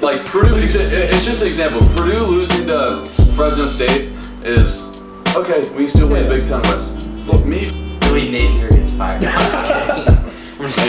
Like Purdue, it's just an example. Purdue losing to Fresno State is okay. We still win the Big Ten West. For me, Billy Napier gets fired.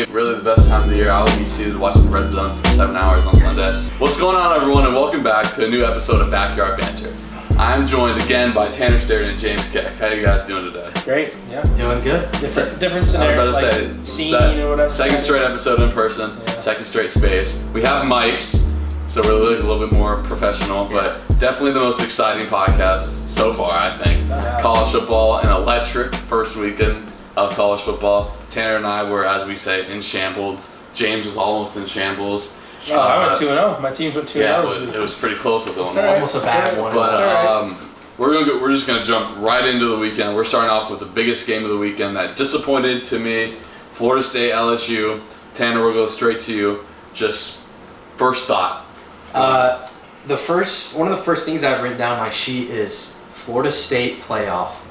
really the best time of the year. I will be seated watching the Red Zone for 7 hours on Sunday. What's going on, everyone, and welcome back to a new episode of Backyard Banter. I'm joined again by Tanner Sterry and James Keck. How you guys doing today? Great, yeah. Doing good. Different scenario. I was about to say, or whatever. second straight episode in person, second straight space. We have mics, so we're a little bit more professional, but definitely the most exciting podcast so far, I think. College football, an electric first weekend of college football. Tanner and I were, as we say, in shambles. James was almost in shambles. I went 2-0. My teams went 2-0. Yeah, it was pretty close with Illinois. Right. Almost a bad one. But we're just gonna jump right into the weekend. We're starting off with the biggest game of the weekend that disappointed to me: Florida State LSU. Tanner, we'll go straight to you. Just first thought. One of the first things I've written down on my sheet is Florida State playoff ?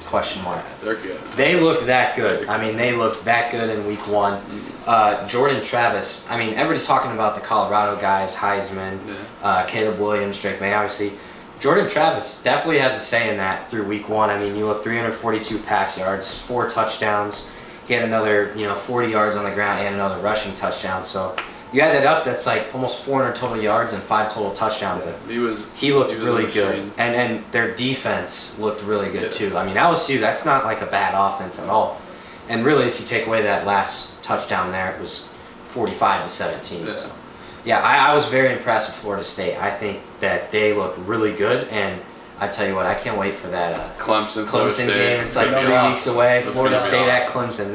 They're good. They looked that good. I mean, they looked that good in week one. Jordan Travis. I mean, everybody's talking about the Colorado guys, Heisman, Caleb Williams, Drake May, obviously. Jordan Travis definitely has a say in that through week one. I mean, you look 342 pass yards, 4 touchdowns. He had another, 40 yards on the ground and another rushing touchdown. So you add that up, that's like almost 400 total yards and 5 total touchdowns. Yeah, he looked really good. And their defense looked really good too. I mean, LSU, that's not like a bad offense at all. And really, if you take away that last touchdown there, it was 45-17. Yeah. So, I was very impressed with Florida State. I think that they look really good, and I tell you what, I can't wait for that Clemson game. It's like 3 weeks away. Florida State at Clemson.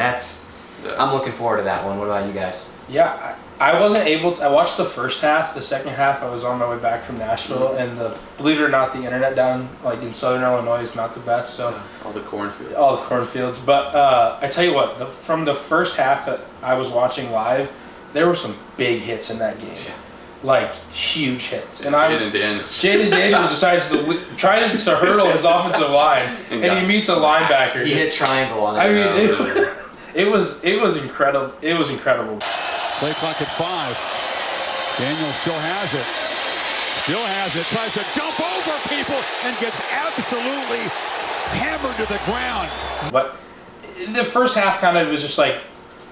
I'm looking forward to that one. What about you guys? Yeah, I wasn't able to. I watched the first half. The second half, I was on my way back from Nashville, and believe it or not, the internet down like in Southern Illinois is not the best. So all the cornfields. But I tell you what, from the first half that I was watching live, there were some big hits in that game, like huge hits. And Jaden Daniels decides to try to hurdle his offensive line, and he meets a linebacker. He hit triangle on it. I mean, it was incredible. It was incredible. Play clock at 5. Daniels still has it. Tries to jump over people and gets absolutely hammered to the ground. But the first half kind of was just like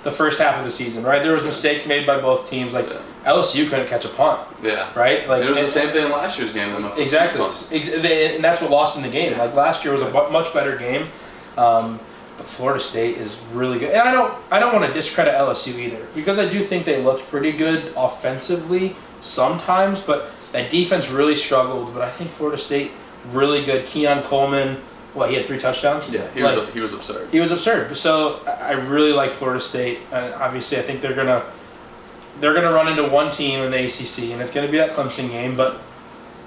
the first half of the season, right? There was mistakes made by both teams. Like LSU couldn't catch a punt. Yeah. Right? Like it was the same thing in last year's game. Exactly. And that's what lost in the game. Like last year was a much better game. But Florida State is really good. And I don't want to discredit LSU either, because I do think they looked pretty good offensively sometimes, but that defense really struggled. But I think Florida State really good. Keon Coleman, he had 3 touchdowns? Yeah, he was absurd. He was absurd. So I really like Florida State, and obviously I think they're gonna run into one team in the ACC, and it's gonna be that Clemson game, but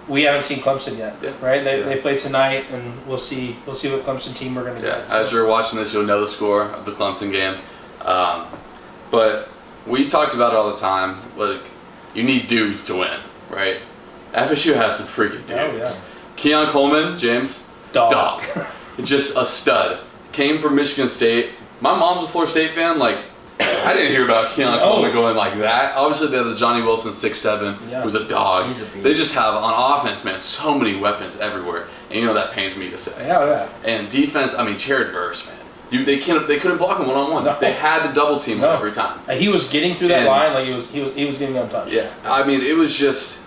we haven't seen Clemson yet, right? They play tonight, and we'll see what Clemson team we're going to get. So. As you're watching this, you'll know the score of the Clemson game. But we talked about it all the time. Like, you need dudes to win, right? FSU has some freaking dudes. Keon Coleman, James, dog. Just a stud. Came from Michigan State. My mom's a Florida State fan. Like, I didn't hear about Keon Coleman going like that. Obviously, they have the Johnny Wilson 6'7", who's a dog. He's a beast. They just have, on offense, man, so many weapons everywhere. And that pains me to say. Yeah. And defense, I mean, Jared Verse, man. They couldn't block him one-on-one. No. They had to double team him every time. He was getting through that line like he was getting untouched. Yeah. I mean, it was just,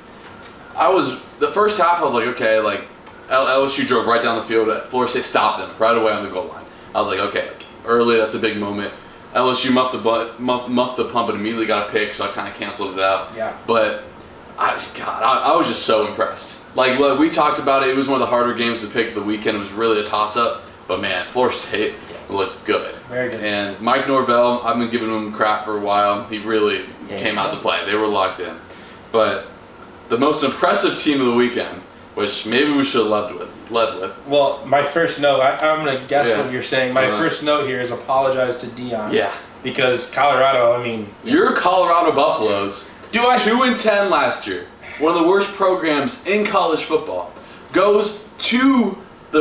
the first half, I was like, okay, like, LSU drove right down the field. Florida State stopped him right away on the goal line. I was like, okay, early, that's a big moment. LSU muffed the pump and immediately got a pick, so I kind of canceled it out. Yeah. But, I was just so impressed. Like, look, we talked about it. It was one of the harder games to pick of the weekend. It was really a toss-up. But, man, Florida State looked good. Very good. And Mike Norvell, I've been giving him crap for a while. He really came out to play. They were locked in. But the most impressive team of the weekend, which maybe we should have led with. Well, my first note, I'm going to guess what you're saying. My first note here is apologize to Dion. Yeah. Because Colorado, I mean... Your Colorado Buffaloes, 2-10 last year, one of the worst programs in college football, goes to the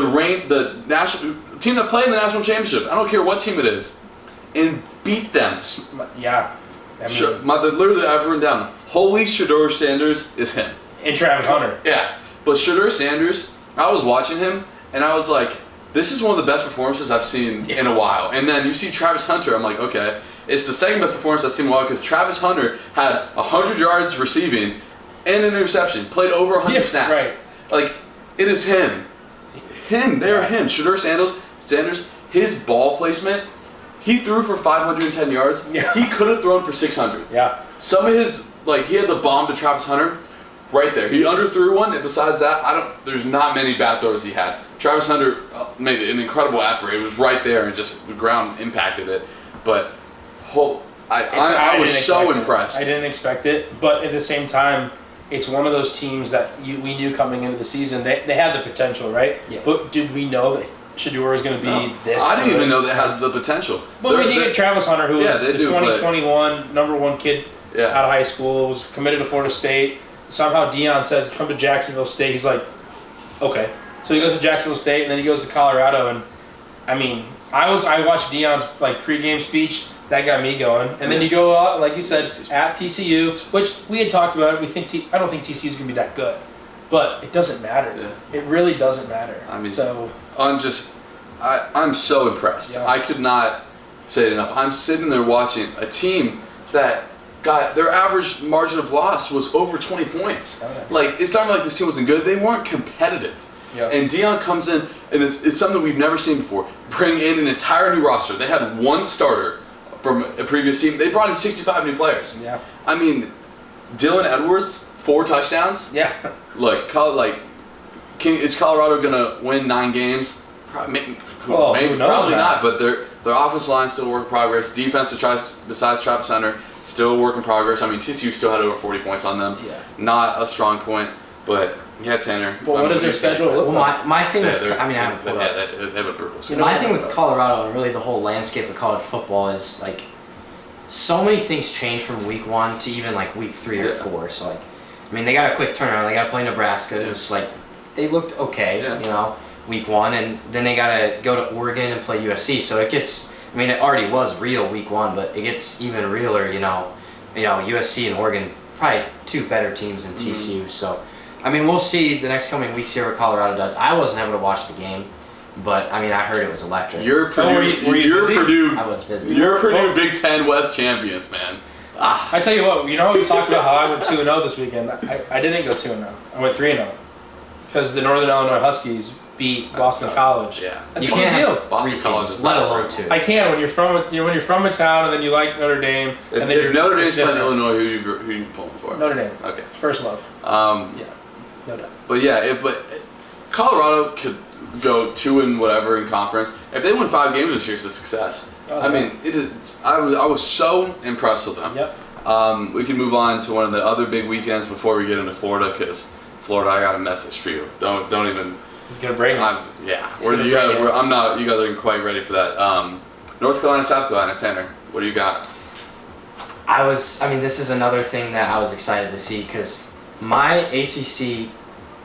national team that played in the national championship. I don't care what team it is, and beat them. Yeah. I mean, literally, I've written down, holy Shedeur Sanders is him. And Travis Hunter. Yeah. But Shedeur Sanders, I was watching him, and I was like, this is one of the best performances I've seen in a while. And then you see Travis Hunter, I'm like, okay. It's the second best performance I've seen in a while because Travis Hunter had 100 yards receiving and an interception, played over 100 snaps. Right. Like, it is him. They're him. Shedeur Sanders, his ball placement, he threw for 510 yards. Yeah. He could have thrown for 600. Yeah. Some of his, like, he had the bomb to Travis Hunter right there. He underthrew one, and besides that, there's not many bad throws he had. Travis Hunter made an incredible effort. It was right there, and just the ground impacted it. But I was so impressed. I didn't expect it, but at the same time, it's one of those teams that we knew coming into the season they had the potential, right? Yeah. But did we know that Shedeur was going to be this? I didn't even know they had the potential. But we did get Travis Hunter, who was the 2021 number one kid out of high school, was committed to Florida State. Somehow Deion says, come to Jacksonville State. He's like, okay. So he goes to Jacksonville State, and then he goes to Colorado. And, I mean, I watched Deion's pregame speech. That got me going. And then you go out, like you said, at TCU, which we had talked about it. I don't think TCU is going to be that good. But it doesn't matter. Yeah. It really doesn't matter. I mean, I'm so impressed. Yeah. I could not say it enough. I'm sitting there watching a team that got their average margin of loss was over 20 points. Oh, yeah. Like, it's not like this team wasn't good. They weren't competitive. Yeah. And Deion comes in, and it's something we've never seen before. Bring in an entire new roster. They had one starter from a previous team. They brought in 65 new players. Yeah. I mean, Dylan Edwards, 4 touchdowns. Yeah. Look, is Colorado gonna win 9 games? Maybe probably not. But their offensive line still work in progress. Defense, besides Travis Hunter, still work in progress. I mean, TCU still had over 40 points on them. Yeah. Not a strong point, but yeah, Tanner. But what does their schedule look like? My thing with they have a brutal schedule. My thing with Colorado and really the whole landscape of college football is like so many things change from week 1 to even like week 3 or 4. So like, I mean, they got a quick turnaround. They got to play Nebraska. It was like they looked okay, week 1, and then they got to go to Oregon and play USC. So it gets. I mean, it already was real week 1, but it gets even realer. USC and Oregon, probably 2 better teams than TCU. So. I mean, we'll see the next coming weeks here what Colorado does. I wasn't able to watch the game, but I mean, I heard it was electric. You're Purdue. I was busy. You're Purdue Big Ten West champions, man. I tell you what, we talked about how I went 2-0 this weekend. I didn't go 2-0. I went 3-0 because the Northern Illinois Huskies beat Boston College. Yeah, that's a big deal. Boston College is let alone 2. I can when you're from a town and then you like Notre Dame. If Notre Dame's playing Illinois, who you pulling for? Notre Dame. Okay. First love. Yeah. No doubt. But yeah, Colorado could go 2 and whatever in conference. If they win 5 games this year, it's a success. I mean, I was so impressed with them. Yep. We can move on to one of the other big weekends before we get into Florida, because Florida, I got a message for you. Don't even. He's gonna bring it. I'm not. You guys aren't quite ready for that. North Carolina, South Carolina, Tanner. What do you got? This is another thing that I was excited to see because my ACC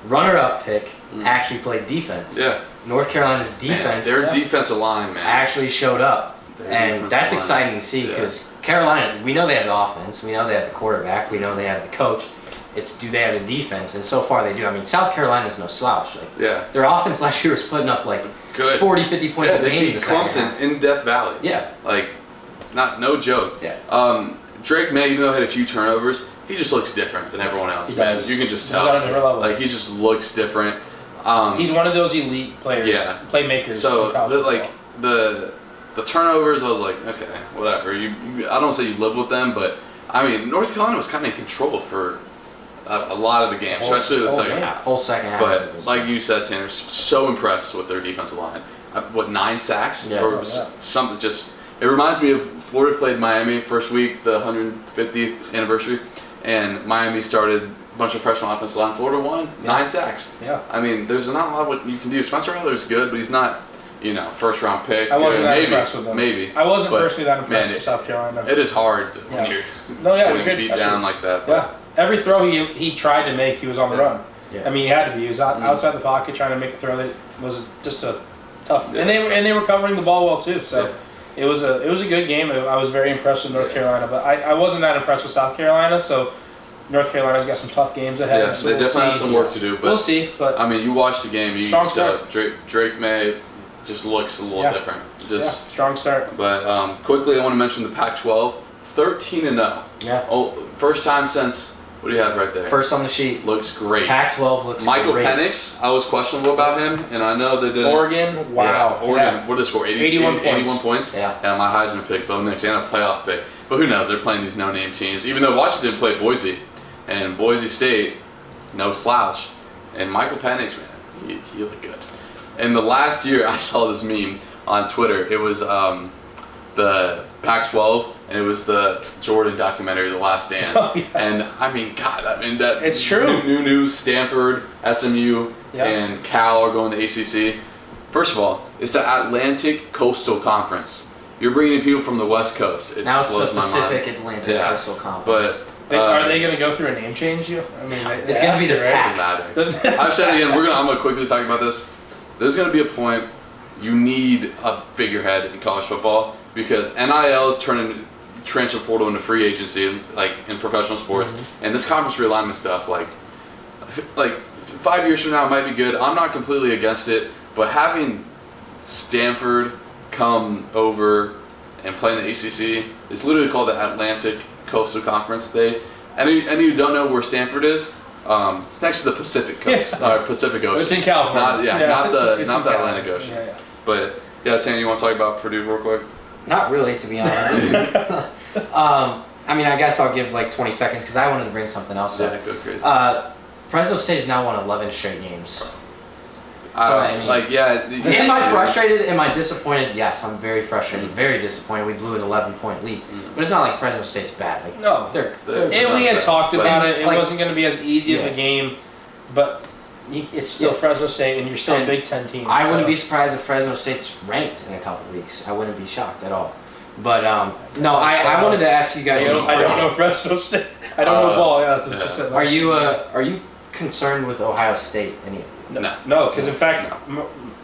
runner-up pick actually played defense. Yeah. North Carolina's defense. Their defensive line, man. Actually showed up. And that's exciting to see because Carolina, we know they have the offense. We know they have the quarterback. We know they have the coach. It's do they have the defense? And so far they do. I mean, South Carolina's no slouch. Their offense last year was putting up 40, 50 points a game in the second half. In Death Valley. Yeah. No joke. Yeah. Drake May, even though he had a few turnovers, he just looks different than everyone else. He does. You can just tell. He's on a different level. He just looks different. He's one of those elite players, playmakers. So the turnovers, I was like, okay, whatever. I don't say you live with them, but I mean, North Carolina was kind of in control for a lot of the game, especially the second half. Whole second half. But like you said, Tanner, so impressed with their defensive line. 9 sacks or something? Just it reminds me of Florida played Miami first week, the 150th anniversary, and Miami started a bunch of freshman offensive line. Florida won 9 sacks. Yeah. I mean, there's not a lot what you can do. Spencer Rattler's good, but he's not, first round pick. I wasn't that impressed with him. Maybe. I wasn't personally that impressed with South Carolina. It is hard when you're getting beat down like that. Yeah. Every throw he tried to make, he was on the run. Yeah. I mean, he had to be. He was outside the pocket trying to make a throw that was just a tough. Yeah. And they were covering the ball well too. So it was a good game. I was very impressed with North Carolina, but I wasn't that impressed with South Carolina. So North Carolina's got some tough games ahead. Yeah, so they we'll definitely have see. some work to do. But We'll see. But I mean, you watch the game. Strong start. Drake May just looks a little different. Strong start. But quickly, I want to mention the Pac-12, 13-0. Yeah. Oh, first time since. What do you have right there? First on the sheet. Looks great. Pac-12 looks Michael great. Penix, I was questionable about him, and I know they did. Oregon, wow. Yeah, Oregon, Yeah. what did they score? 81 points. Yeah. And my Heisman pick, Bo Nix, and a playoff pick. But who knows? They're playing these no-name teams. Even though Washington played Boise, and Boise State, no slouch. And Michael Penix, man, he looked good. And the last year, I saw this meme on Twitter. It was the Pac-12, and it was the Jordan documentary, The Last Dance. Oh, yeah. And I mean, God, that It's true. New Stanford, SMU, Yeah. and Cal are going to ACC. First of all, it's the Atlantic Coastal Conference. You're bringing in people from the West Coast. It Now it's the blows my Pacific mind. Atlantic Yeah. Coastal Conference. But Are they going to go through a name change? I mean, It's gonna be the doesn't Pac. matter. I've said it again. I'm gonna quickly talk about this. There's gonna be a point you need a figurehead in college football because NIL is turning transfer portal into free agency, like in professional sports, and this conference realignment stuff, like 5 years from now, it might be good. I'm not completely against it, but having Stanford come over and play in the ACC is literally called the Atlantic Coastal Conference. Any of you don't know where Stanford is? It's next to the Pacific Coast, Yeah. Pacific Ocean. It's in California. Not the it's in Atlantic California. Ocean. Yeah. But yeah, Tanya, you want to talk about Purdue real quick? Not really, to be honest. I mean, I guess I'll give like 20 seconds because I wanted to bring something else up. Yeah, go crazy. Fresno State has now won 11 straight games. I mean, am I frustrated? Am I disappointed? Yes, I'm very frustrated, very disappointed. We blew an 11-point lead, but it's not like Fresno State's bad. Like, No. they're And we had talked about it. It like- wasn't going to be as easy of a game, but it's still Fresno State, and you're still a Big Ten team. I wouldn't be surprised if Fresno State's ranked in a couple weeks. I wouldn't be shocked at all. But no, I wanted to ask you guys. I don't know Fresno State. I don't know ball. Yeah, that's what you said. Are you concerned with Ohio State? No, because in fact,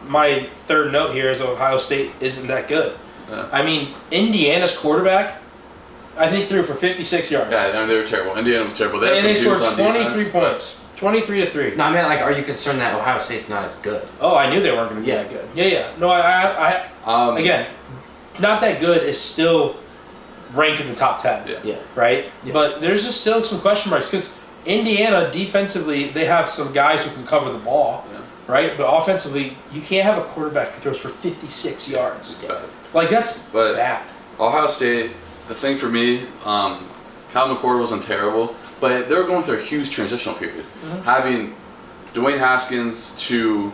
my third note here is Ohio State isn't that good. Yeah. I mean, Indiana's quarterback, I think threw for 56 yards. Yeah, I mean, they were terrible. Indiana was terrible. And they scored on 23 defense, points. 23-3. No, I mean, like, are you concerned that Ohio State's not as good? Oh, I knew they weren't going to be that good. Yeah. No, I again, not that good is still ranked in the top 10. Yeah. Right? Yeah. But there's just still some question marks because Indiana defensively, they have some guys who can cover the ball. Yeah. Right? But offensively, you can't have a quarterback who throws for 56 yards. It's bad. Like, that's But bad. Ohio State, the thing for me, Kyle McCord wasn't terrible, but they were going through a huge transitional period. Having Dwayne Haskins to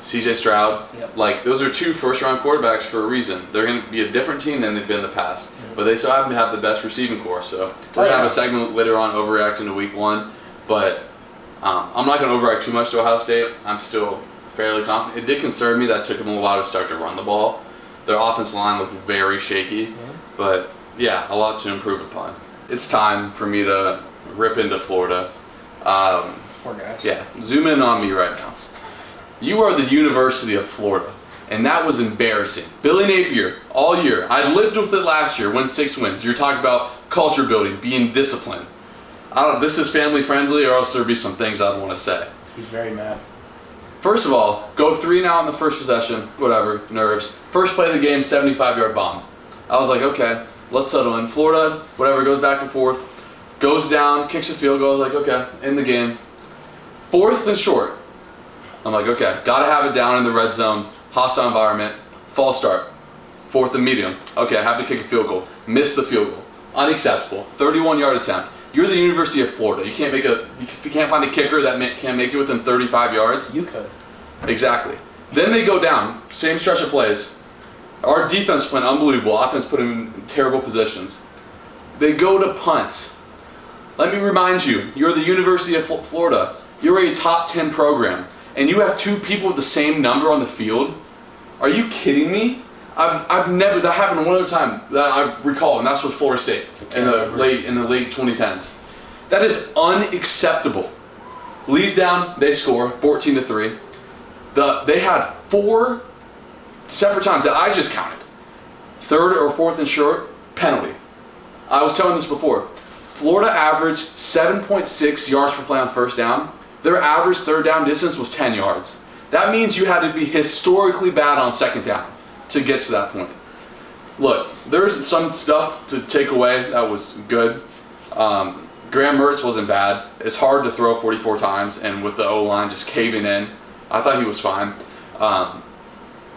C.J. Stroud, like those are two first-round quarterbacks for a reason. They're going to be a different team than they've been in the past, but they still happen to have the best receiving core. So we're going to have a segment later on overreacting to Week 1, but I'm not going to overreact too much to Ohio State. I'm still fairly confident. It did concern me that it took them a while to start to run the ball. Their offensive line looked very shaky, but yeah, a lot to improve upon. It's time for me to rip into Florida. Poor guys. Yeah, zoom in on me right now. You are the University of Florida, and that was embarrassing. Billy Napier, all year. I lived with it last year, won 6 wins. You're talking about culture building, being disciplined. I don't know, this is family friendly, or else there'll be some things I don't want to say. He's very mad. First of all, go 3 now on the first possession, whatever, nerves. First play of the game, 75-yard bomb. I was like, okay, let's settle in. Florida, whatever, goes back and forth, goes down, kicks a field goal. I was like, okay, in the game. 4th and short. I'm like, okay, gotta have it down in the red zone, hostile environment, false start. 4th and medium. Okay, I have to kick a field goal. Miss the field goal. Unacceptable. 31-yard attempt. You're the University of Florida. You can't find a kicker that can make it within 35 yards. You could. Exactly. Then they go down. Same stretch of plays. Our defense went unbelievable. Offense put them in terrible positions. They go to punt. Let me remind you, you're the University of Florida. You're a top 10 program. And you have 2 people with the same number on the field? Are you kidding me? I've never, that happened one other time that I recall, and that's with Florida State in the late 2010s. That is unacceptable. Lee's down, they score 14-3. They had 4 separate times that I just counted. 3rd or 4th and short, penalty. I was telling this before. Florida averaged 7.6 yards per play on first down. Their average third down distance was 10 yards. That means you had to be historically bad on second down to get to that point. Look, there's some stuff to take away that was good. Graham Mertz wasn't bad. It's hard to throw 44 times, and with the O-line just caving in, I thought he was fine.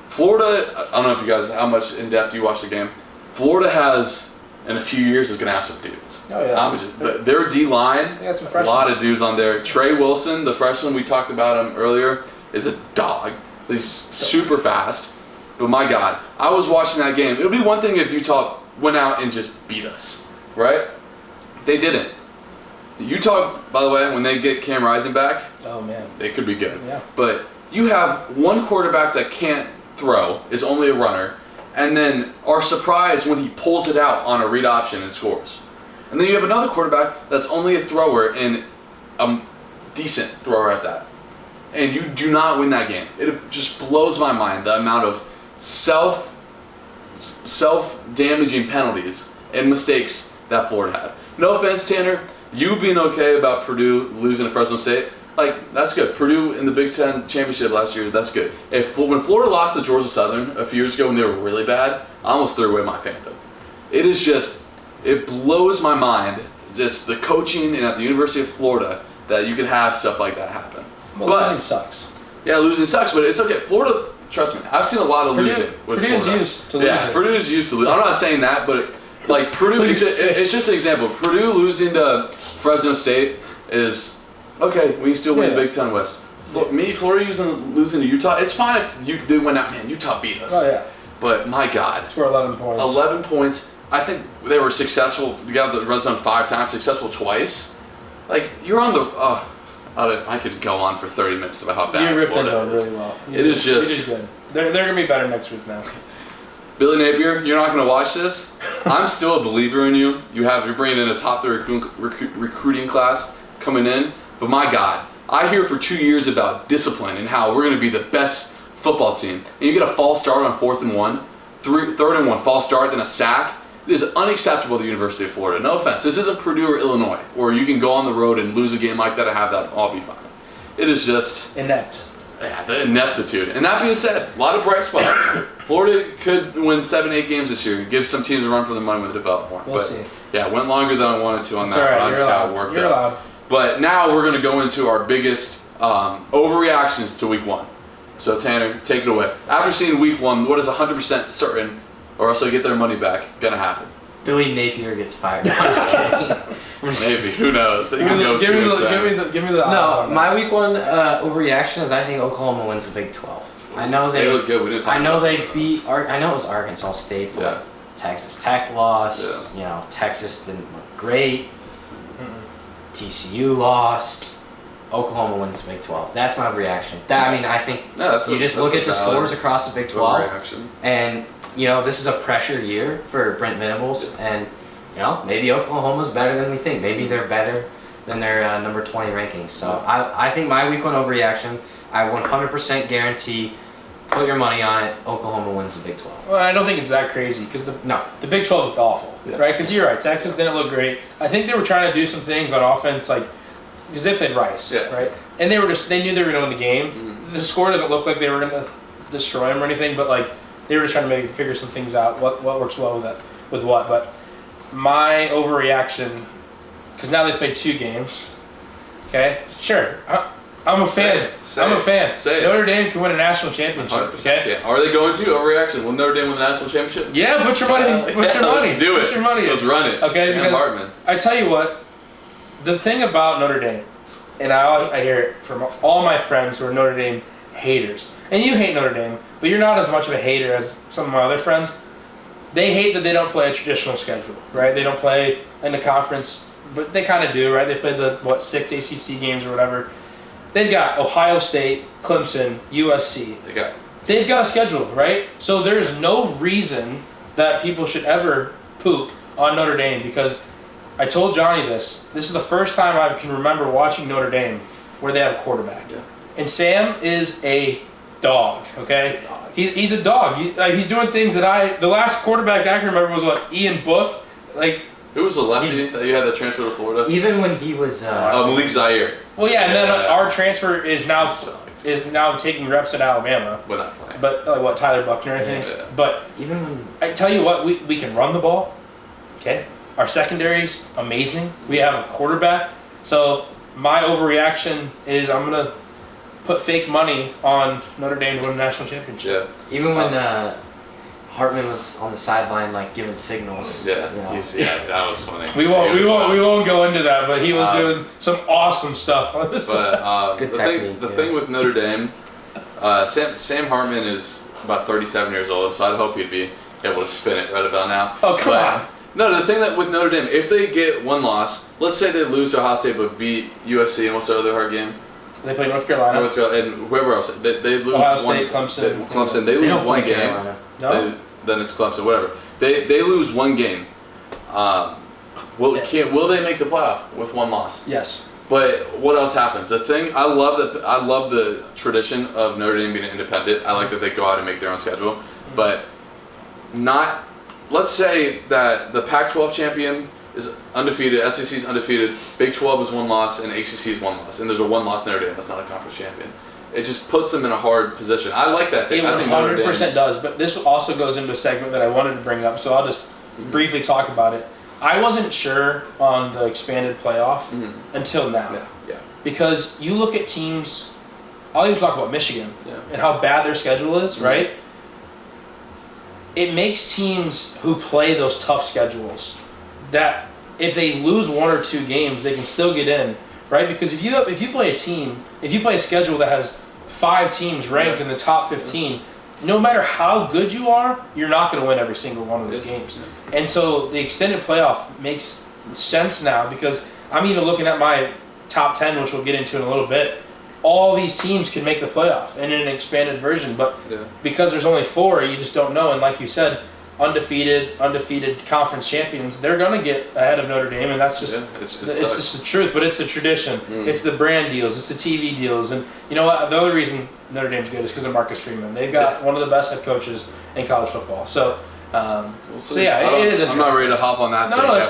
Florida, I don't know if you guys, how much in depth you watched the game. Florida has, in a few years, is going to have some dudes. Oh, yeah. But their D-line, a lot of dudes on there. Trey Wilson, the freshman, we talked about him earlier, is a dog. He's super fast. But my God, I was watching that game. It would be one thing if Utah went out and just beat us, right? They didn't. Utah, by the way, when they get Cam Rising back, oh man, they could be good. Yeah. But you have one quarterback that can't throw, is only a runner, and then are surprised when he pulls it out on a read option and scores. And then you have another quarterback that's only a thrower and a decent thrower at that. And you do not win that game. It just blows my mind, the amount of self-damaging penalties and mistakes that Florida had. No offense, Tanner. You being okay about Purdue losing to Fresno State, like, that's good. Purdue in the Big Ten championship last year, that's good. When Florida lost to Georgia Southern a few years ago when they were really bad, I almost threw away my fandom. It is just, it blows my mind, just the coaching and at the University of Florida, that you can have stuff like that happen. Well, losing sucks. Yeah, losing sucks, but it's okay. Florida, trust me, I've seen a lot of losing with Purdue's Florida. used to losing. Yeah, Purdue's used to losing. I'm not saying that, but like Purdue, it's just an example. Purdue losing to Fresno State is okay. We can still win the Big Ten West. Florida losing to Utah, it's fine if they went out. Man, Utah beat us. Oh yeah. But my God, Score 11 points. 11 points. I think they were successful. They got the red zone 5 times, successful twice. Like, you're on the. I could go on for 30 minutes about how bad you ripped Florida into them really well. It is just. You did good. They're going to be better next week now. Billy Napier, you're not going to watch this. I'm still a believer in you. You're bringing in a top 3 recruiting class coming in. But my God, I hear for 2 years about discipline and how we're going to be the best football team. And you get a false start on 4th and 1, 3rd and 1 false start, then a sack. It is unacceptable at the University of Florida. No offense. This isn't Purdue or Illinois, where you can go on the road and lose a game like that and have that all be fine. It is just inept. Yeah, the ineptitude. And that being said, a lot of bright spots. Florida could win 7-8 games this year. Give some teams a run for the money when they develop more. We'll see. Yeah, went longer than I wanted to on It's that. all right. I just got worked You're up. allowed. But now we're going to go into our biggest overreactions to Week 1. So Tanner, take it away. After seeing Week 1, what is 100% certain, or else they get their money back, going to happen? Billy Napier gets fired. No, I'm just kidding. Maybe. Who knows? Give me the odds on my Week 1 overreaction is I think Oklahoma wins the Big 12. I know they look good. We didn't talk about they that. beat. I know it was Arkansas State, but Yeah. Texas Tech lost. You know, Texas didn't look great. TCU lost. Oklahoma wins the Big 12. That's my reaction. I think you just look at the scores across the Big 12, and you know this is a pressure year for Brent Venables, and you know maybe Oklahoma's better than we think. Maybe they're better than their number 20 rankings. So I think my Week 1 overreaction, I 100% guarantee. Put your money on it. Oklahoma wins the Big 12. Well, I don't think it's that crazy because the Big 12 is awful, right? Because you're right, Texas didn't look great. I think they were trying to do some things on offense, like because they played Rice, right? And they knew they were going to win the game. Mm-hmm. The score doesn't look like they were going to destroy them or anything, but like they were just trying to maybe figure some things out. What works well with what? But my overreaction, because now they've played 2 games. Okay, sure. I'm a fan. I'm a fan. Notre Dame can win a national championship. 100%. Okay. Yeah. Are they going to overreaction? Will Notre Dame win a national championship? Yeah. Put your money. Put your money. Let's do it. Put your money. Let's run it. Okay. Sam because Hartman. I tell you what, the thing about Notre Dame, and I hear it from all my friends who are Notre Dame haters, and you hate Notre Dame, but you're not as much of a hater as some of my other friends. They hate that they don't play a traditional schedule, right? They don't play in the conference, but they kind of do, right? They played the 6 ACC games or whatever. They've got Ohio State, Clemson, USC. They've got a schedule, right? So there's no reason that people should ever poop on Notre Dame because I told Johnny this. This is the first time I can remember watching Notre Dame where they have a quarterback. Yeah. And Sam is a dog, okay? He's a dog. He's doing things that the last quarterback I can remember was Ian Book. Like, Who was the lefty that you had that transfer to Florida? Even when he was Malik Zaire. Well, yeah, and then our transfer is now taking reps at Alabama. We're not playing. But Tyler Buckner, I think. Yeah. But even when I tell you what, we can run the ball. Okay, our secondary's amazing. We have a quarterback. So my overreaction is I'm gonna put fake money on Notre Dame to win the national championship. Yeah. even when Hartman was on the sideline like giving signals. Yeah. You know. Yeah, that was funny. We won't go into that, but he was doing some awesome stuff on this. But Good the technique, thing with Notre Dame, Sam Hartman is about 37 years old, so I'd hope he'd be able to spin it right about now. Oh, come on. No, the thing that with Notre Dame, if they get one loss, let's say they lose to Ohio State but beat USC, and what's their other hard game? They play North Carolina. And whoever else, they lose Ohio one. State, Clemson. Clemson, they lose don't one play game. Carolina. No? Then it's Clemson, whatever. They lose one game. Will they make the playoff with one loss? Yes. But what else happens? The thing I love the tradition of Notre Dame being independent. I like that they go out and make their own schedule, but not. Let's say that the Pac-12 champion is undefeated, SEC is undefeated, Big 12 is one loss, and ACC is one loss, and there's a one-loss Notre Dame that's not a conference champion. It just puts them in a hard position. I like that take. It I think Notre 100% Dame, does, but this also goes into a segment that I wanted to bring up, so I'll just briefly talk about it. I wasn't sure on the expanded playoff until now. Yeah. Because you look at teams, I'll even talk about Michigan and how bad their schedule is, right? It makes teams who play those tough schedules that if they lose one or two games, they can still get in, right? Because if you play a schedule that has 5 teams ranked in the top 15, no matter how good you are, you're not going to win every single one of those games. And so the extended playoff makes sense now because I'm even looking at my top 10, which we'll get into in a little bit. All these teams can make the playoff in an expanded version, but because there's only 4, you just don't know. And like you said, undefeated conference champions, they're going to get ahead of Notre Dame, and that's just it's just the truth. But it's the tradition, it's the brand deals, it's the TV deals, and you know what? The other reason Notre Dame's good is because of Marcus Freeman. They've got one of the best head coaches in college football. So. So yeah, it is interesting. I'm not ready to hop on that. No, that's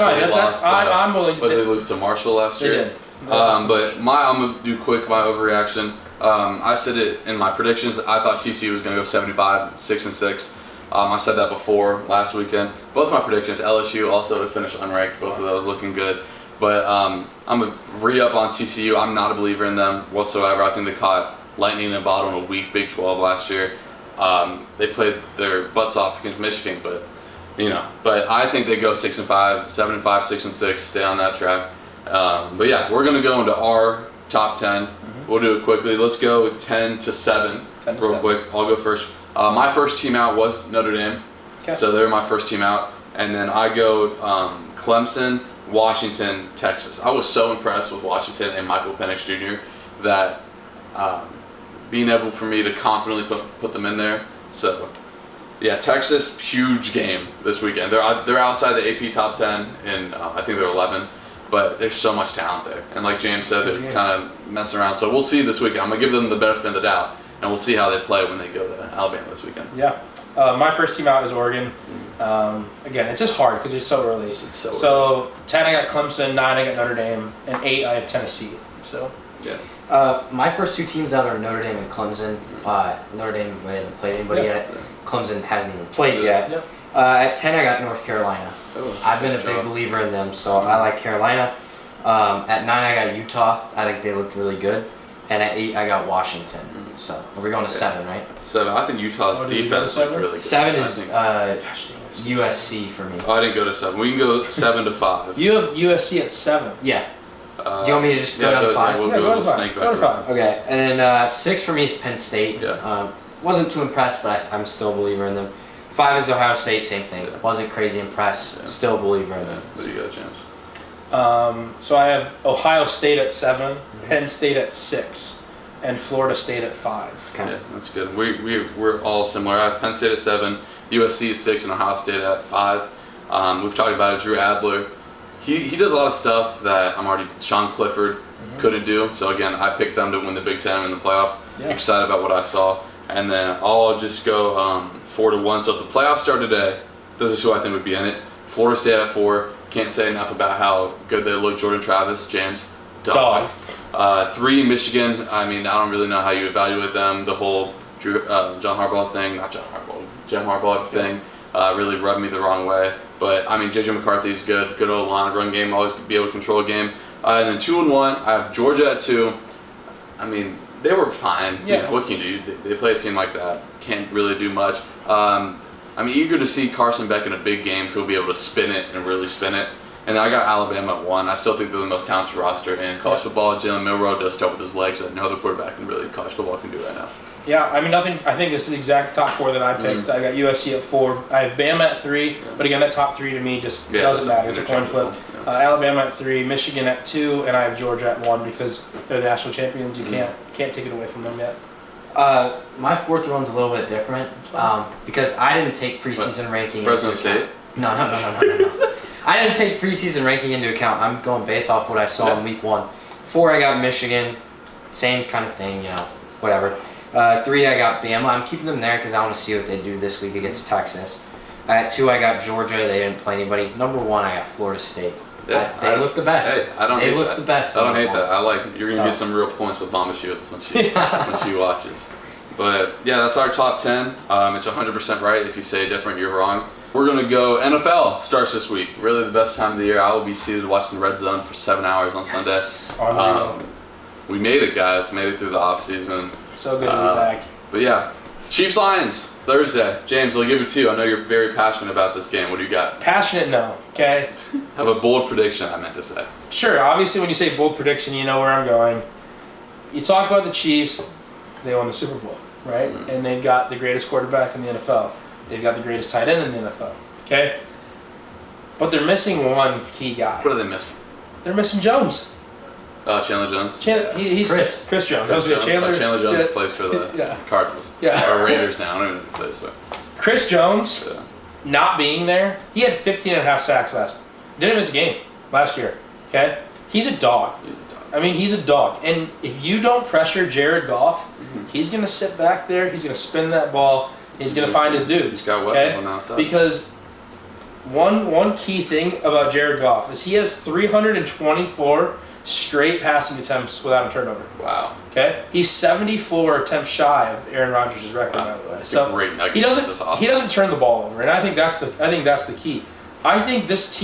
fine. I'm willing to. But they lose to Marshall last year. They did. But I'm gonna do quick my overreaction. I said it in my predictions. I thought TCU was gonna go 75, 6-6. I said that before last weekend. Both my predictions. LSU also to finish unranked. Both of those looking good. But I'm gonna re-up on TCU. I'm not a believer in them whatsoever. I think they caught lightning in a bottle in a weak Big 12 last year. They played their butts off against Michigan, but I think they go 6-5, 7-5, 6-6, stay on that track. But yeah, we're gonna go into our top 10. We'll do it quickly. Let's go 10-7 real quick. I'll go first. My first team out was Notre Dame, so they're my first team out, and then I go Clemson, Washington, Texas. I was so impressed with Washington and Michael Penix Jr. that. Being able for me to confidently put them in there. So, yeah, Texas, huge game this weekend. They're outside the AP top 10, and I think they're 11. But there's so much talent there. And like James said, they're kind of messing around. So we'll see this weekend. I'm going to give them the benefit of the doubt, and we'll see how they play when they go to Alabama this weekend. Yeah. My first team out is Oregon. Again, it's just hard because it's so early. It's so early. 10 I got Clemson, 9 I got Notre Dame, and 8 I have Tennessee. So yeah. My first 2 teams out are Notre Dame and Clemson. Notre Dame hasn't played anybody yet. Clemson hasn't even played yet. Yep. At 10, I got North Carolina. I've been a big believer in them, so I like Carolina. At 9, I got Utah. I think they looked really good. And at 8, I got Washington. So we're going to 7, right? 7. I think Utah's defense looked really good. 7 is USC for me. Oh, I didn't go to 7. We can go 7-5. You have USC at 7. Yeah. Do you want me to just go down to 5? We'll go to 5. Go to 5. Okay, and then 6 for me is Penn State. Yeah. Wasn't too impressed, but I'm still a believer in them. 5 is Ohio State, same thing. Yeah. Wasn't crazy impressed, still a believer in them. What do you got, James? So I have Ohio State at 7, Penn State at 6, and Florida State at 5. Okay. Yeah, that's good. We're all similar. I have Penn State at 7, USC at 6, and Ohio State at 5. We've talked about it. Drew Adler. He does a lot of stuff that Sean Clifford couldn't do. So again, I picked them to win the Big Ten in the playoff. Yeah. Excited about what I saw. And then I'll just go 4-1. So if the playoffs start today, this is who I think would be in it. Florida State at 4, Can't say enough about how good they look. Jordan Travis, James, Dog. 3, Michigan. I mean, I don't really know how you evaluate them. The whole Jim Harbaugh thing really rubbed me the wrong way. But I mean, JJ McCarthy's good. Good old line, run game, always be able to control a game. And then 2 and 1. I have Georgia at 2. I mean, they were fine. Yeah. You know, what can you do? They play a team like that. Can't really do much. I'm eager to see Carson Beck in a big game. He'll be able to spin it and really spin it. And I got Alabama at 1. I still think they're the most talented roster in college football. Jalen Milroe does stuff with his legs that no other quarterback in really college football can do right now. Yeah, I mean, I think this is the exact top 4 that I picked. I got USC at 4. I have Bama at 3, but again, that top 3 to me just doesn't matter. It's a coin flip. Alabama at 3, Michigan at 2, and I have Georgia at 1 because they're the national champions. You can't take it away from them yet. My 4th one's a little bit different because I didn't take preseason ranking. Fresno State? No. I didn't take preseason ranking into account. I'm going based off what I saw in week 1. 4, I got Michigan. Same kind of thing, whatever. 3, I got Bama. I'm keeping them there because I want to see what they do this week against Texas. At 2, I got Georgia. They didn't play anybody. Number 1, I got Florida State. Yeah, they look the best. Hey, I don't they hate look that. the best. I don't hate that. You're gonna get some real points with Mama Shields when she watches. But yeah, that's our top 10. It's 100% right. If you say different, you're wrong. We're gonna go. NFL starts this week. Really the best time of the year. I will be seated watching Red Zone for 7 hours on Sunday. We made it, guys. Made it through the off season. So good to be back. But yeah, Chiefs Lions Thursday. James, I'll give it to you. I know you're very passionate about this game. What do you got? Passionate, no. Okay. Have a bold prediction. I meant to say. Sure. Obviously, when you say bold prediction, you know where I'm going. You talk about the Chiefs. They won the Super Bowl, right? Mm-hmm. And they've got the greatest quarterback in the NFL. They've got the greatest tight end in the NFL. Okay. But they're missing one key guy. What are they missing? They're missing Jones. Chandler Jones. He's Chris Jones. Chandler Jones plays for the Cardinals. Yeah. Or Raiders now. I don't even know who he plays for. Chris Jones not being there, he had 15.5 sacks didn't miss a game last year. Okay? He's a dog. I mean, he's a dog. And if you don't pressure Jared Goff, he's going to sit back there, he's going to spin that ball, and he's going to find his dudes. He's got weapons on the outside. Because one key thing about Jared Goff is he has 324 straight passing attempts without a turnover. Wow. Okay, he's 74 attempts shy of Aaron Rodgers' record, by the way. That's So a great nugget. he doesn't turn the ball over, and I think that's the key. I think this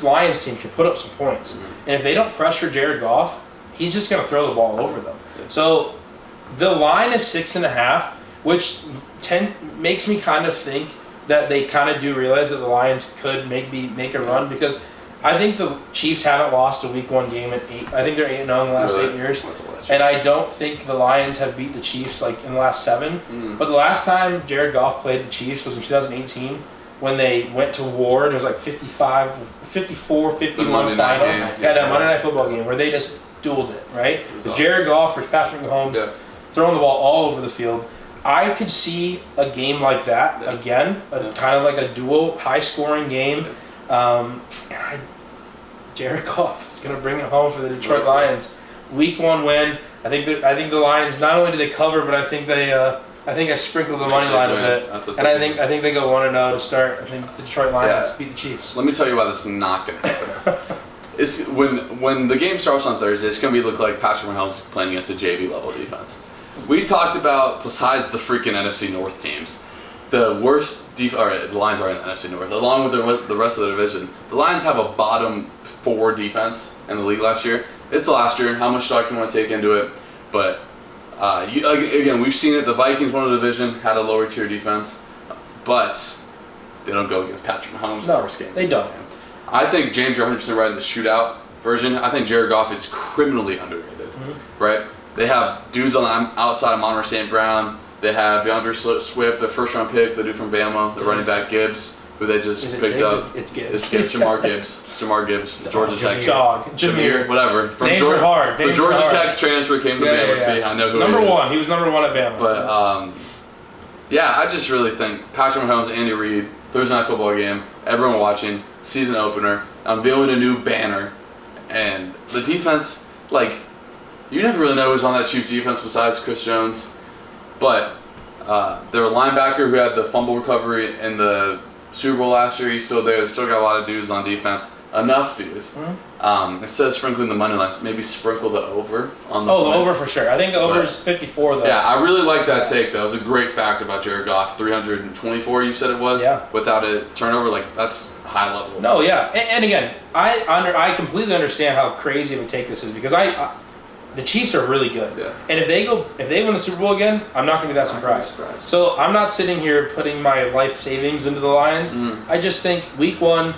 Lions team can put up some points, and if they don't pressure Jared Goff, he's just going to throw the ball over them. So the line is 6.5, which makes me kind of think that they kind of do realize that the Lions could make a run because I think the Chiefs haven't lost a Week 1 game in 8. I think they're 8-0 in the last 8 years, and I don't think the Lions have beat the Chiefs like in the last 7. But the last time Jared Goff played the Chiefs was in 2018 when they went to war and it was like 54-51 final. That Monday Night Football game where they just dueled it, right? It Jared Goff versus Patrick Mahomes throwing the ball all over the field. I could see a game like that again, kind of like a dual, high-scoring game. Jared Goff is going to bring it home for the Detroit Lions. Week 1 win. I think the Lions not only do they cover, but I think I sprinkled the money line a bit, and I think they go 1-0 to start. I think the Detroit Lions beat the Chiefs. Let me tell you why this is not going to happen. It's when the game starts on Thursday, it's going to look like Patrick Mahomes playing against a JV level defense. We talked about, besides the freaking NFC North teams, the worst the Lions are in the NFC North, along with the rest of the division. The Lions have a bottom 4 defense in the league last year. It's last year. How much stock do you want to take into it? But again, we've seen it. The Vikings won the division, had a lower tier defense, but they don't go against Patrick Mahomes the first game. They don't. I think James, you're 100% right in the shootout version. I think Jared Goff is criminally underrated. Right? They have dudes on the outside of Monroe St. Brown. They have DeAndre Swift, the first-round pick, the dude from Bama, the running back Gibbs, who they just picked up. It's Gibbs. It's Gibbs. Jamar Gibbs. Georgia Tech. Jameer. Whatever. From Georgia. The Georgia Tech transfer came to Bama. Yeah. See, I know who number he is. 1. He was number 1 at Bama. But I just really think Patrick Mahomes, Andy Reid, Thursday Night Football game, everyone watching, season opener, unveiling a new banner, and the defense, you never really know who's on that Chiefs defense besides Chris Jones. But their linebacker who had the fumble recovery in the Super Bowl last year. He's still there. They still got a lot of dudes on defense. Enough dudes. Instead of sprinkling the money lines, maybe sprinkle the over on the Oh, the points. over for sure. I think the over is 54 though. Yeah, I really like that take. That was a great fact about Jared Goff. 324, you said it was. Yeah. Without a turnover, like that's high level. No, yeah, and again, I completely understand how crazy of a take this is because the Chiefs are really good. Yeah. And if they win the Super Bowl again, I'm not going to be that surprised. So I'm not sitting here putting my life savings into the Lions. I just think week one,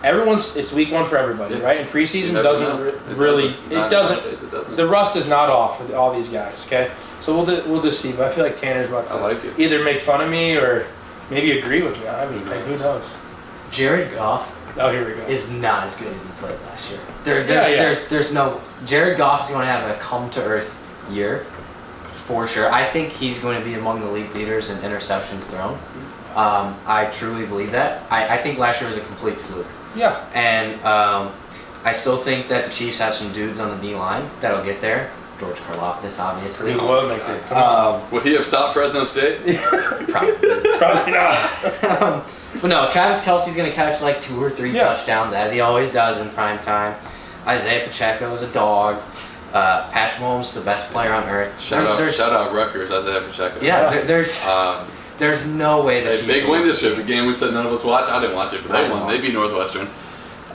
it's week one for everybody, right? And preseason doesn't. The rust is not off with all these guys. Okay, so we'll just see. But I feel like Tanner's about to either make fun of me or maybe agree with me. I mean, who knows? Jared Goff. Oh, here we go. Is not as good as he played last year. There's no Jared Goff is going to have a come to earth year for sure. I think he's going to be among the league leaders in interceptions thrown. I truly believe that. I think last year was a complete fluke. Yeah. And I still think that the Chiefs have some dudes on the D line that'll get there. George Karlaftis, obviously. He will make it. Would he have stopped Fresno State? Probably not. But no, Travis Kelce's going to catch like 2 or 3 touchdowns, as he always does in prime time. Isaiah Pacheco is a dog. Patrick Mahomes, the best player on earth. Shout out Rutgers, Isaiah Pacheco. Yeah, there's no way that big win district, a game we said none of us watch. I didn't watch it, but they won. They beat Northwestern.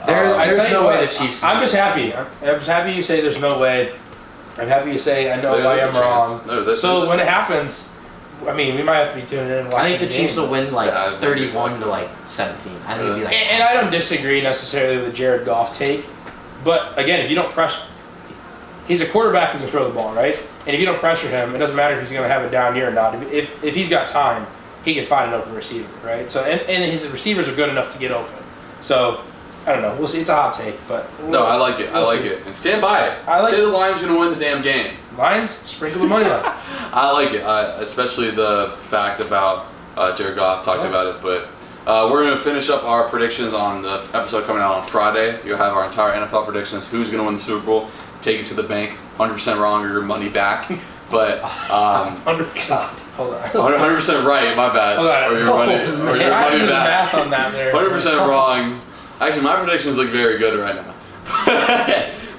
There's no way the Chiefs. I'm just happy. I'm just happy you say there's no way. I'm happy you say I know why I'm wrong. So when it happens, I mean, we might have to be tuning in and watching. I think the Chiefs will win like 31 to like 17. I think it'll be like. And I don't disagree necessarily with the Jared Goff take, but again, if you don't pressure, he's a quarterback who can throw the ball, right? And if you don't pressure him, it doesn't matter if he's going to have it down here or not. If he's got time, he can find an open receiver, right? So and his receivers are good enough to get open. So I don't know. We'll see. It's a hot take, but no, I like it. I like it, and stand by it. Say the Lions are going to win the damn game. Lions, sprinkle the money on. I like it, especially the fact about Jared Goff talked about it. But we're going to finish up our predictions on the episode coming out on Friday. You'll have our entire NFL predictions. Who's going to win the Super Bowl? Take it to the bank. 100% wrong or your money back. But 100%. Hold on. 100% right. My bad. Hold on. Or your money back. Math on that there. 100% wrong. Actually, my predictions look very good right now.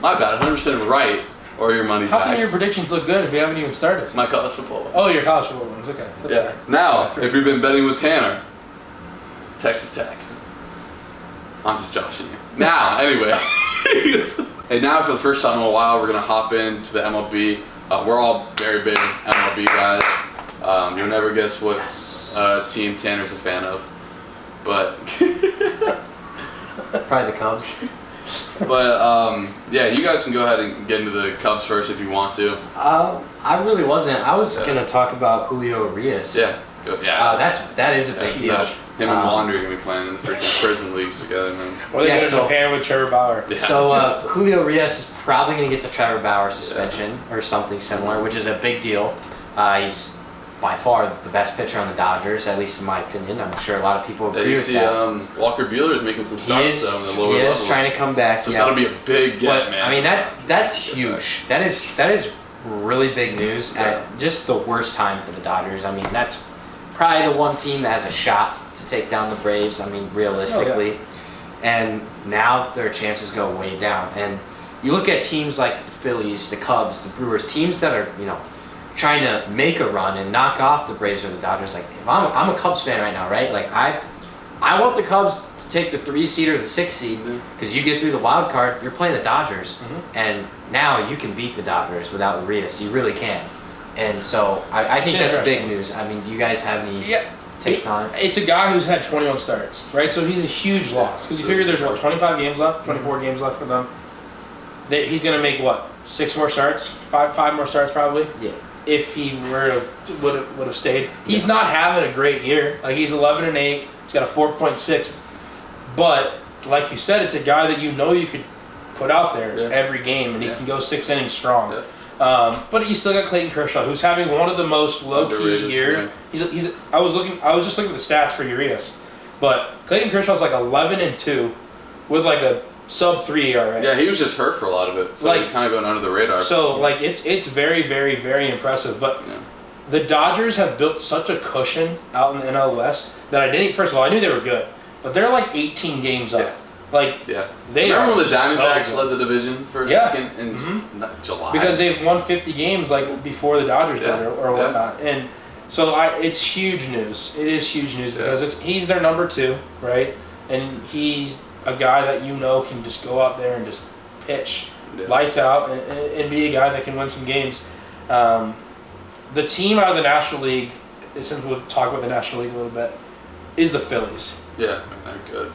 My bad. 100% right. Or your money back. How can your predictions look good if you haven't even started? My college football ones. Oh, your college football ones. Okay. That's yeah. Fair. Now, if you've been betting with Tanner, Texas Tech. I'm just joshing you. Now, anyway. Hey, now for the first time in a while, we're going to hop into the MLB. We're all very big MLB guys. You'll never guess what team Tanner's a fan of. But... Probably the Cubs. But yeah, you guys can go ahead and get into the Cubs first if you want to. I really wasn't. I was gonna talk about Julio Urias. Yeah. That is a big deal. Him and Wander are gonna be playing in the freaking prison leagues together, man. Or they're gonna compare with Trevor Bauer. Yeah. So Julio Urias is probably gonna get the Trevor Bauer suspension or something similar, which is a big deal. He's by far the best pitcher on the Dodgers, at least in my opinion. I'm sure a lot of people agree with that. Walker Buehler is making some starts in the lower levels. He is trying to come back. So that'll be a big get, man. I mean that's huge. That is really big news at just the worst time for the Dodgers. I mean that's probably the one team that has a shot to take down the Braves. I mean realistically, and now their chances go way down. And you look at teams like the Phillies, the Cubs, the Brewers, teams that are trying to make a run and knock off the Braves or the Dodgers. Like if I'm a Cubs fan right now, right? Like I want the Cubs to take the 3 seed or the 6 seed because you get through the wild card. You're playing the Dodgers, and now you can beat the Dodgers without Urias. You really can. And so I think that's big news. I mean, do you guys have any takes on it? It's a guy who's had 21 starts, right? So he's a huge loss because you figure there's 25 games left, 24 games left for them. He's gonna make 6 more starts, 5 more starts probably. Yeah. If he would have stayed, he's not having a great year. Like he's 11-8. He's got a 4.6. But like you said, it's a guy that you could put out there every game, and he can go 6 innings strong. Yeah. But you still got Clayton Kershaw, who's having one of the most low-key years. Yeah. I was just looking at the stats for Urias, but Clayton Kershaw's like 11-2 with like a sub-3 ERA. Yeah, he was just hurt for a lot of it, so kind of going under the radar. So it's very, very, very impressive. But the Dodgers have built such a cushion out in the NL West that I didn't. First of all, I knew they were good, but they're like 18 games up. Like they remember are when the Diamondbacks so led the division for a second in July? because they've won 50 games like before the Dodgers did or whatnot, and so it's huge news. It is huge news because he's their number 2, right? And he's a guy that can just go out there and just pitch lights out and be a guy that can win some games. The team out of the National League, since we'll talk about the National League a little bit, is the Phillies. Yeah, they're good.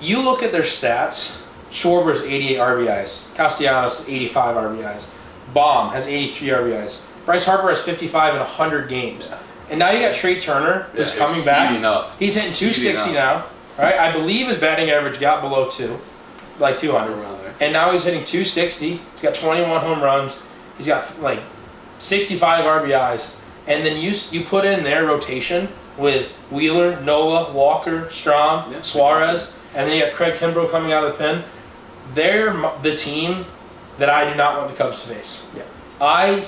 You look at their stats. Schwarber's 88 RBIs. Castellanos 85 RBIs. Baum has 83 RBIs. Bryce Harper has 55 in 100 games. Yeah. And now you got Trey Turner, who's coming back. He's hitting 260 now. Right? I believe his batting average got below 200. And now he's hitting 260. He's got 21 home runs. He's got like 65 RBIs. And then you put in their rotation with Wheeler, Nola, Walker, Strahm, Suarez, and then you got Craig Kimbrough coming out of the pen. They're the team that I do not want the Cubs to face. Yeah. I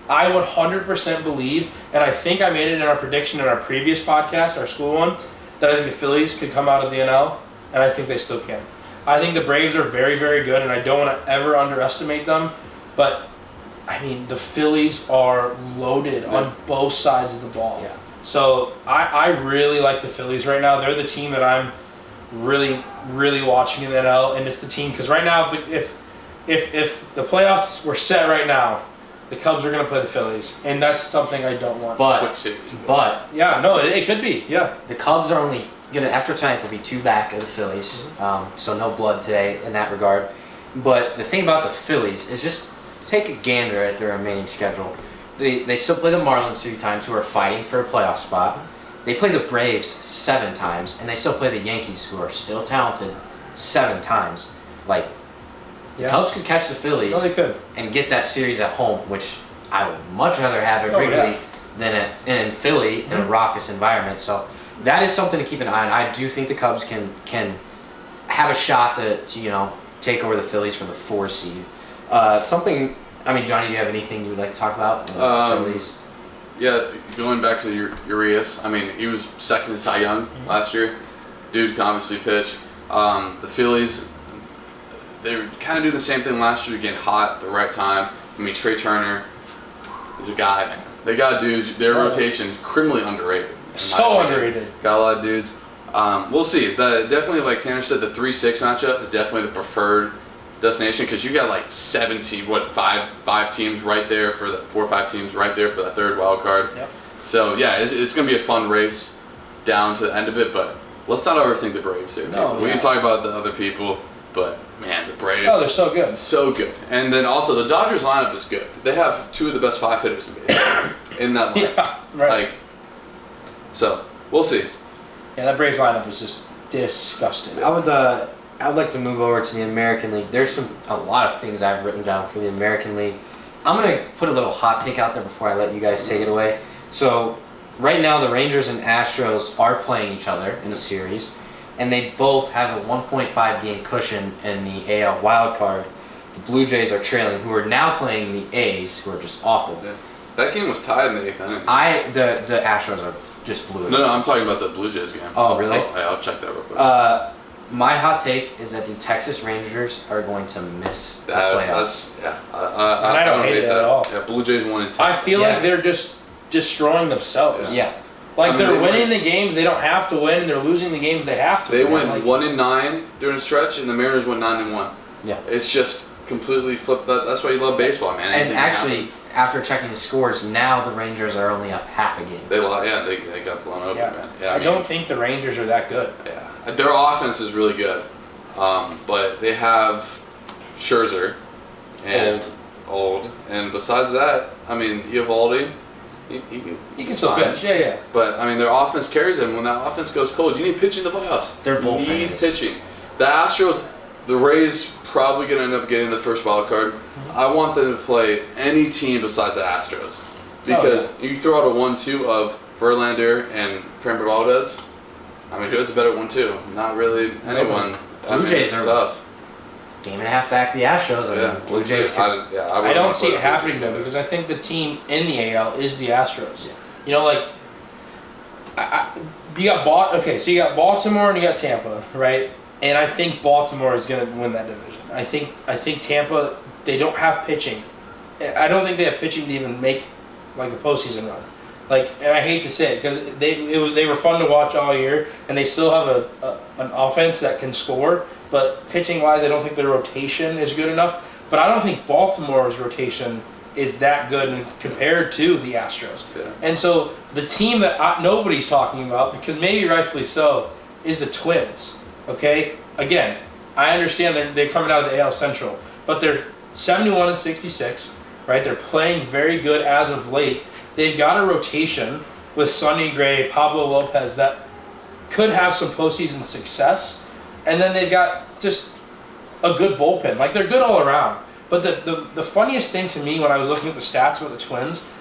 100% believe, and I think I made it in our prediction in our previous podcast, our school one, that I think the Phillies could come out of the NL, and I think they still can. I think the Braves are very, very good, and I don't want to ever underestimate them, but I mean, the Phillies are loaded on both sides of the ball. Yeah. So I really like the Phillies right now. They're the team that I'm really, really watching in the NL, and it's the team because right now, if the playoffs were set right now, the Cubs are going to play the Phillies, and that's something I don't want. But yeah, no, it could be. Yeah, the Cubs are only going to after tonight they'll be 2 back of the Phillies, so no blood today in that regard. But the thing about the Phillies is just take a gander at their remaining schedule. They still play the Marlins 3 times, who are fighting for a playoff spot. They play the Braves 7 times, and they still play the Yankees, who are still talented, 7 times. Like, the Cubs could catch the Phillies and get that series at home, which I would much rather have at Wrigley than in Philly in a raucous environment. So that is something to keep an eye on. I do think the Cubs can have a shot to take over the Phillies for the 4 seed. Johnny, do you have anything you would like to talk about? Phillies? Yeah, going back to Urias, he was second in Cy Young last year. Dude can obviously pitch. The Phillies, they were kind of doing the same thing last year, getting hot at the right time. Trey Turner is a guy, man. They got dudes, their rotation, criminally underrated. So underrated. Got a lot of dudes. We'll see. Definitely, like Tanner said, the 3-6 matchup is definitely the preferred destination because you got like 5 teams right there for the 4 or 5 teams right there for that 3rd wild card. Yep. So yeah, it's gonna be a fun race down to the end of it, but let's not overthink the Braves here. We can talk about the other people, but man, the Braves. Oh, they're so good. So good. And then also the Dodgers lineup is good. They have 2 of the best 5 hitters in baseball in that lineup. Yeah, right. So we'll see. Yeah, that Braves lineup is just disgusting. I would like to move over to the American League. There's a lot of things I've written down for the American League. I'm going to put a little hot take out there before I let you guys take it away. So right now the Rangers and Astros are playing each other in a series, and they both have a 1.5 game cushion in the AL wild card. The Blue Jays are trailing, who are now playing the A's, who are just awful. Yeah. That game was tied in the 8th inning. The Astros are just blew it. No, I'm talking about the Blue Jays game. Oh, really? I'll check that real quick. My hot take is that the Texas Rangers are going to miss the playoffs. I don't hate it at all. Yeah, Blue Jays 1-10. I feel like they're just destroying themselves. Yeah. Like they're winning the games they don't have to win, and they're losing the games they have to win. They win. went 1-9 during the stretch, and the Mariners went 9-1. Yeah. It's just completely flipped. That's why you love baseball, man. And actually, after checking the scores, now the Rangers are only up half a game. They got blown over, man. Yeah, I don't think the Rangers are that good. Yeah. Their offense is really good, but they have Scherzer and old. And besides that, Eovaldi, he can still pitch. Yeah. But their offense carries them. When that offense goes cold, you need pitching in the playoffs. Their bullpen need pitching. The Astros, the Rays probably going to end up getting the first wild card. I want them to play any team besides the Astros because you throw out a 1-2 of Verlander and Framber Valdez. Who has a better 1-2? Not really anyone. Blue Jays are tough. Game and a half back the Astros. Blue Jays. I don't see it happening though because I think the team in the AL is the Astros. Yeah. you got so you got Baltimore and you got Tampa, right? And I think Baltimore is going to win that division. I think Tampa, they don't have pitching. I don't think they have pitching to even make like a postseason run. Like, and I hate to say it because they were fun to watch all year, and they still have an offense that can score. But pitching wise, I don't think their rotation is good enough. But I don't think Baltimore's rotation is that good compared to the Astros. Yeah. And so the team that nobody's talking about, because maybe rightfully so, is the Twins. Okay, again, I understand they're coming out of the AL Central, but they're 71-66, right? They're playing very good as of late. They've got a rotation with Sonny Gray, Pablo Lopez that could have some postseason success, and then they've got just a good bullpen. Like, they're good all around. But the funniest thing to me when I was looking at the stats with the Twins,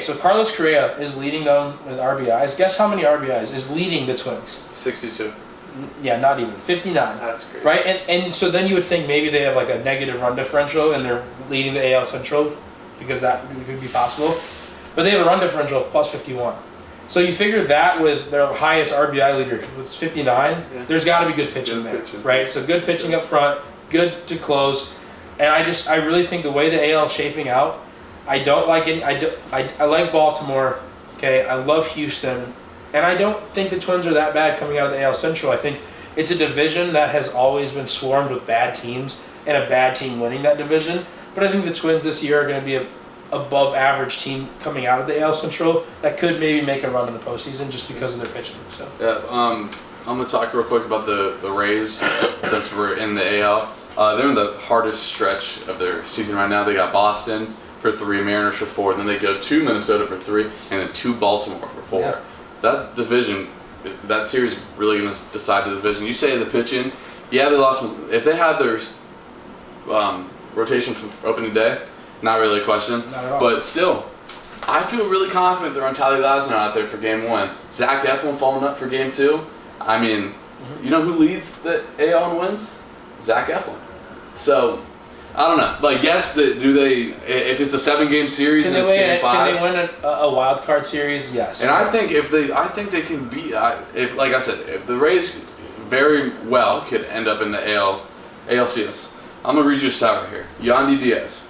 so Carlos Correa is leading them with RBIs. Guess how many RBIs is leading the Twins? 62. Yeah, not even. 59. That's great. Right? And so then you would think maybe they have like a negative run differential and they're leading the AL Central because that could be possible. But they have a run differential of plus 51. So you figure that with their highest RBI leader, which is 59, there's got to be good pitching there. Right? So good pitching up front, good to close. And I really think the way the AL is shaping out, I don't like it. I like Baltimore. Okay, I love Houston. And I don't think the Twins are that bad coming out of the AL Central. I think it's a division that has always been swarmed with bad teams and a bad team winning that division. But I think the Twins this year are going to be a above average team coming out of the AL Central that could maybe make a run in the postseason just because of their pitching. So I'm going to talk real quick about the Rays since we're in the AL. They're in the hardest stretch of their season right now. They got Boston for 3, Mariners for 4, then they go to Minnesota for 3, and then to Baltimore for 4. Yeah. That's division. That series is really going to decide the division. You say the pitching, yeah, they lost. If they had their rotation for opening day, not really a question. Not at all. But still, I feel really confident they're on Tyler Glasnow out there for Game 1. Zach Eflin following up for Game 2. I mean, you know who leads the AL in wins? Zach Eflin. So, I don't know. Like, yes, do they? If it's a 7-game series and it's Game 5, can they win a wild card series? Yes. And I think they can beat. If, like I said, if the Rays very well could end up in the ALCS. I'm gonna read you a stat right here. Yandy Diaz,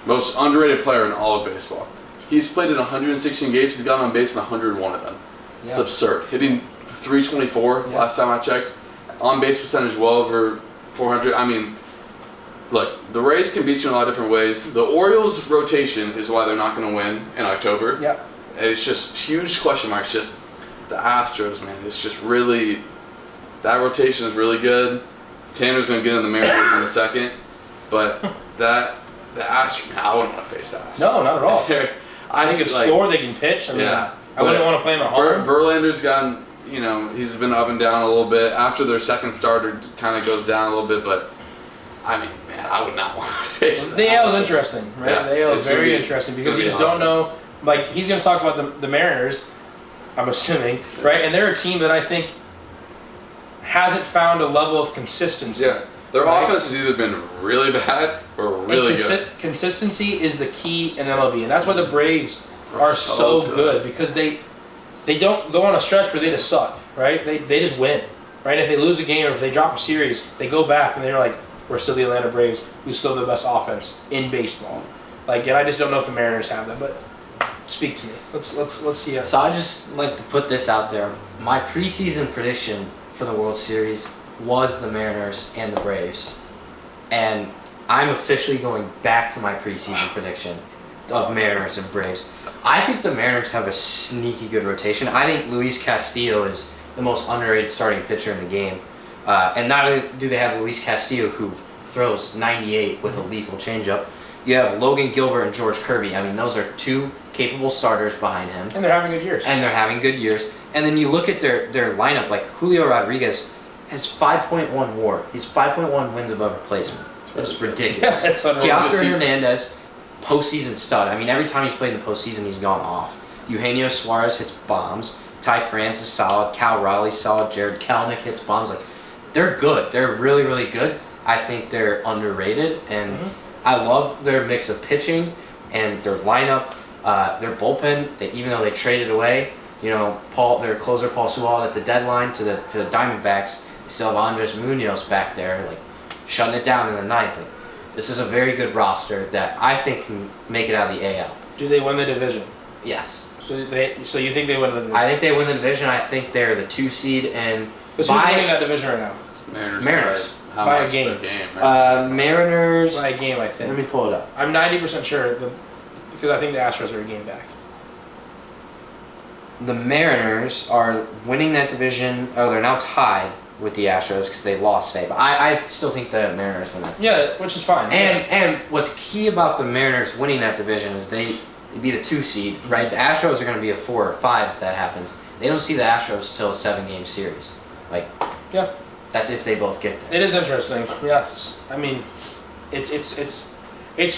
most underrated player in all of baseball. He's played in 116 games. He's gotten on base in 101 of them. Yeah. It's absurd. Hitting 324 last time I checked. On base percentage well over 400. I mean, look, the Rays can beat you in a lot of different ways. The Orioles' rotation is why they're not going to win in October. Yeah. And it's just huge question marks. Just the Astros, man. It's just really, that rotation is really good. Tanner's going to get in the Mariners in a second. But the Astros, I wouldn't want to face the Astros. No, not at all. I think it's score, they can pitch. I mean, yeah. I wouldn't want to play him at home. Verlander's gotten, he's been up and down a little bit. After their second starter kind of goes down a little bit, but I mean, man, I would not want to face the AL is interesting, right? Yeah, the AL is very interesting because you just don't know. Like, he's going to talk about the Mariners, I'm assuming, right? And they're a team that I think hasn't found a level of consistency. Yeah. Their offense has either been really bad or really good. Consistency is the key in MLB, and that's why the Braves are so good because they don't go on a stretch where they just suck, right? They just win, right? If they lose a game or if they drop a series, they go back and they're like, we're still the Atlanta Braves, we still have the best offense in baseball. Like, and I just don't know if the Mariners have that, but speak to me. Let's see. So I just like to put this out there. My preseason prediction for the World Series was the Mariners and the Braves, and I'm officially going back to my preseason prediction of Mariners and Braves. I think the Mariners have a sneaky good rotation. I think Luis Castillo is the most underrated starting pitcher in the game. And not only do they have Luis Castillo, who throws 98 with a lethal changeup, you have Logan Gilbert and George Kirby. I mean, those are 2 capable starters behind him. And they're having good years. And then you look at their lineup, like Julio Rodriguez has 5.1 WAR. He's 5.1 wins above replacement. It's ridiculous. Yeah, Teoscar Hernandez, postseason stud. I mean, every time he's played in the postseason, he's gone off. Eugenio Suarez hits bombs. Ty France is solid. Cal Raleigh's solid. Jared Kelenic hits bombs. Like, they're good. They're really, really good. I think they're underrated, and I love their mix of pitching and their lineup, their bullpen. Even though they traded away their closer Paul Sewald at the deadline to the Diamondbacks. They still have Andres Munoz back there, like shutting it down in the ninth. Like, this is a very good roster that I think can make it out of the AL. Do they win the division? Yes. So you think they win the division? I think they win the division. I think they're the 2 seed and because who's winning that division right now? Mariners. By a game. Mariners. By a game, I think. Let me pull it up. I'm 90% sure because I think the Astros are a game back. The Mariners are winning that division. Oh, they're now tied with the Astros because they lost today. But I still think the Mariners win that. Yeah, which is fine. And what's key about the Mariners winning that division is they'd be the 2 seed, right? The Astros are going to be a 4 or 5 if that happens. They don't see the Astros till a 7-game series. Like, yeah, that's if they both get there. It is interesting. Yeah, I mean, it's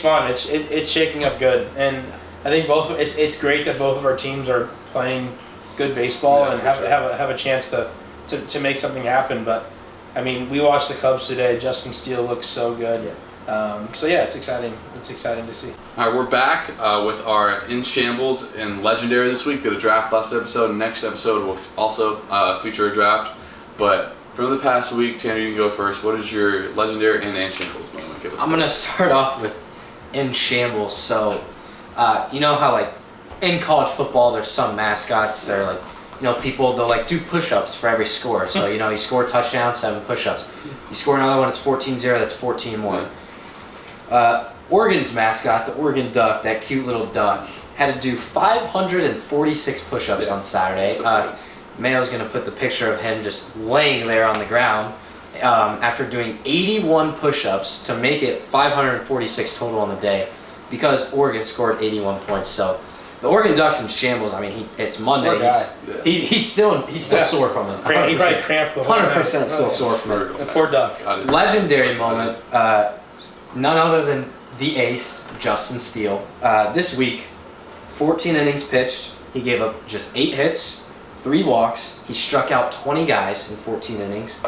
fun. It's shaking up good, and I think it's great that both of our teams are playing good baseball and have a chance to make something happen. But I mean, we watched the Cubs today. Justin Steele looks so good. Yeah. So yeah, it's exciting. It's exciting to see. All right, we're back with our In Shambles and Legendary this week. Did a draft last episode. Next episode will also feature a draft. But from the past week, Tanner, you can go first. What is your Legendary and In Shambles moment? I'm going to start off with In Shambles. So, you know how like in college football there's some mascots that are like, people, they'll like do push-ups for every score. So, you score a touchdown, 7 push-ups. You score another one, it's 14-0, that's 14 more. Oregon's mascot, the Oregon Duck, that cute little duck, had to do 546 push-ups on Saturday. Mayo's going to put the picture of him just laying there on the ground after doing 81 push-ups to make it 546 total on the day because Oregon scored 81 points. So the Oregon Ducks in shambles. I mean, it's Monday. He's still sore from it. He probably cramped the whole 100% still sore from it. The poor duck. Legendary moment. None other than the ace, Justin Steele. This week, 14 innings pitched. He gave up just 8 hits, 3 walks. He struck out 20 guys in 14 innings,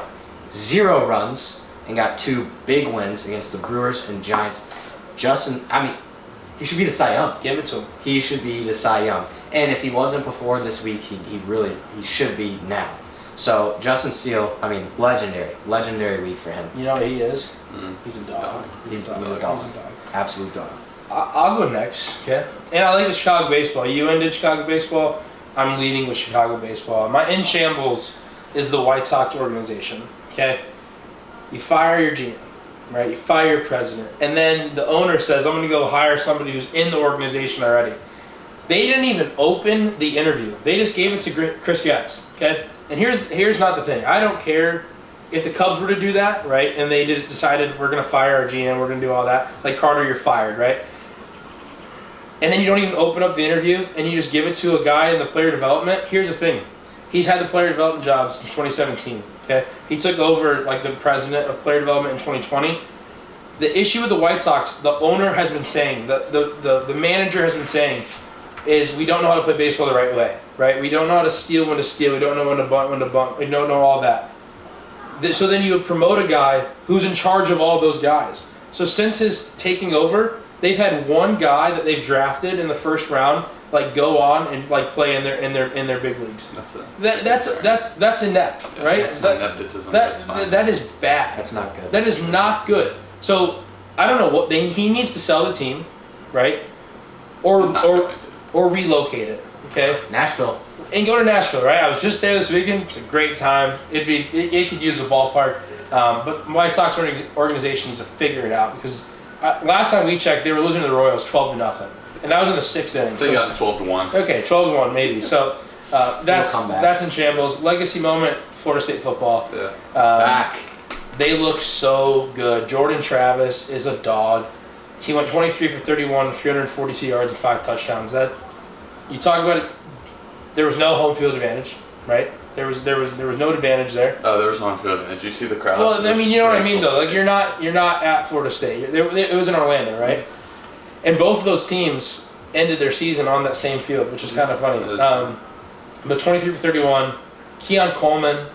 0 runs, and got 2 big wins against the Brewers and Giants. Justin, I mean, he should be the Cy Young. Give it to him. He should be the Cy Young. And if he wasn't before this week, he should be now. So Justin Steele, I mean, legendary week for him. You know what he is? He's a dog. He's a dog. Absolute dog. I'll go next, okay? And I like the Chicago baseball. You ended Chicago baseball. I'm leading with Chicago baseball. My in shambles is the White Sox organization, okay? You fire your GM, right? You fire your president. And then the owner says, I'm going to go hire somebody who's in the organization already. They didn't even open the interview. They just gave it to Chris Getz, okay? And here's not the thing. I don't care if the Cubs were to do that, right? And they decided we're going to fire our GM, we're going to do all that. Like Carter, you're fired, right? And then you don't even open up the interview and you just give it to a guy in the player development. Here's the thing. He's had the player development job since 2017, okay? He took over like the president of player development in 2020. The issue with the White Sox, the owner has been saying, the manager has been saying, is we don't know how to play baseball the right way, right? We don't know how to steal when to steal. We don't know when to bunt, We don't know all that. So then you would promote a guy who's in charge of all those guys. So since his taking over, they've had one guy that they've drafted in the first round, like go on and like play in their big leagues. That's inept, right? That's nepotism. That is bad. That's not good. That is not good. So I don't know what he needs to sell the team, right? Or relocate it. Okay. Nashville. And go to Nashville, right? I was just there this weekend. It's a great time. It could use a ballpark, but White Sox organization needs to figure it out because last time we checked, they were losing to the Royals 12-0, and that was in the 6th inning. I think got to 12-1. Okay, 12-1 maybe. So that's in shambles. Legacy moment, Florida State football. Yeah. Back. They look so good. Jordan Travis is a dog. He went 23 for 31, 342 yards and 5 touchdowns. That you talk about it. There was no home field advantage, right? There was no advantage there. Oh, there was home field advantage. You see the crowd. Well, I mean, you know what I mean, though. Like you're not at Florida State. It was in Orlando, right? And both of those teams ended their season on that same field, which is kind of funny. But 23 for 31, Keon Coleman,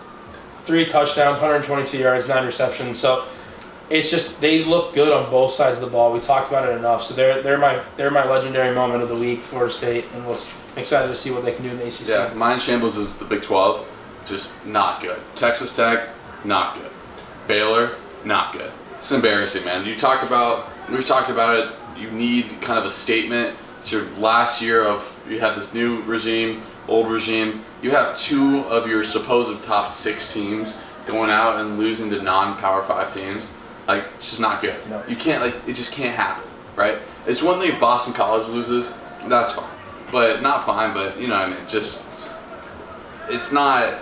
3 touchdowns, 122 yards, 9 receptions. So it's just they look good on both sides of the ball. We talked about it enough. So they're my legendary moment of the week, Florida State, and I'm excited to see what they can do in the ACC. Yeah, mine shambles is the Big 12, just not good. Texas Tech, not good. Baylor, not good. It's embarrassing, man. We've talked about it. You need kind of a statement. It's your last year of, you have this new regime, old regime. You have 2 of your supposed top 6 teams going out and losing to non-Power 5 teams. Like, it's just not good. No. You can't, like, it just can't happen, right? It's one thing if Boston College loses, that's fine. But, not fine, but, you know what I mean? Just, it's not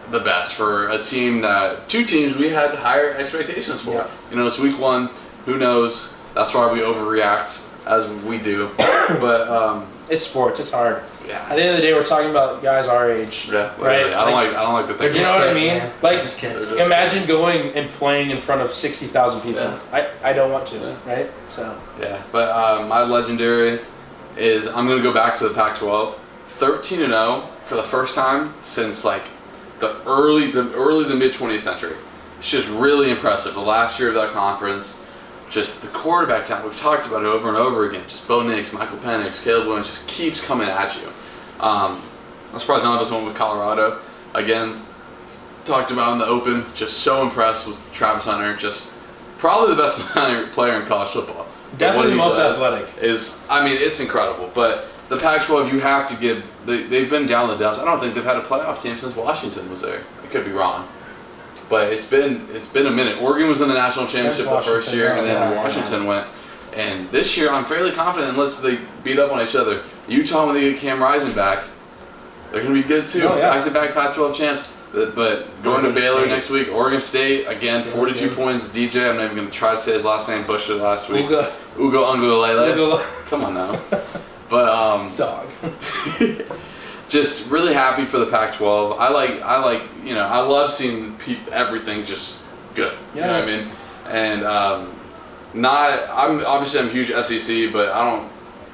the best for a team that, 2 teams we had higher expectations for. Yeah. You know, it's week 1, who knows? That's why we overreact as we do. But, it's sports. It's hard. yeah. At the end of the day, we're talking about guys our age. Yeah, right? really. I don't like the thing. You know what I mean? Man. Like, Just kids. imagine going and playing in front of 60,000 people. Yeah. I don't want to, Yeah. right? So. Yeah, but my legendary is, I'm going to go back to the Pac-12. 13-0 for the first time since like the early to mid 20th century. It's just really impressive. The last year of that conference, just the quarterback talent, we've talked about it over and over again. Just Bo Nix, Michael Penix, Caleb Williams just keeps coming at you. I'm surprised none of us went with Colorado. Again, talked about in the Open, just so impressed with Travis Hunter. Just probably the best player in college football. Definitely the most athletic. It's incredible. But the Pac-12, you have to give. They've been down the dumps. I don't think they've had a playoff team since Washington was there. I could be wrong, but it's been a minute. Oregon was in the national championship the first year, and then Washington went. And this year, I'm fairly confident, unless they beat up on each other. Utah, when they get Cam Rising back, they're going to be good too. Oh, yeah. Back-to-back Pac-12 champs. But going to Baylor next week, Oregon State, again, 42 points. DJ, I'm not even going to try to say his last name, Bush it last week. Ugo Ungulele. Come on now. But, dog. just really happy for the Pac-12. I love seeing everything just good. Yeah. You know what I mean? And I'm a huge SEC, but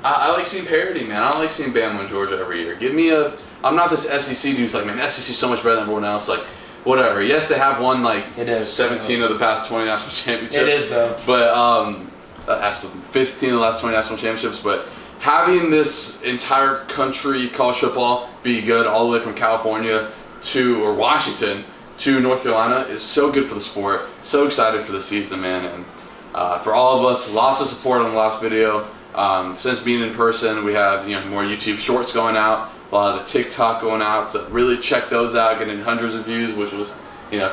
I like seeing parity, man. I don't like seeing Bama and Georgia every year. I'm not this SEC dude who's like, man, SEC is so much better than everyone else. Like, whatever. Yes, they have won like It is. 17 of the past 20 national championships. It is though. But actually 15 of the last 20 national championships. But having this entire country college football be good all the way from California or Washington to North Carolina is so good for the sport. So excited for the season, man. And for all of us, lots of support on the last video. Since being in person, we have more YouTube shorts going out, a lot of the TikTok going out. So really check those out, getting hundreds of views, which was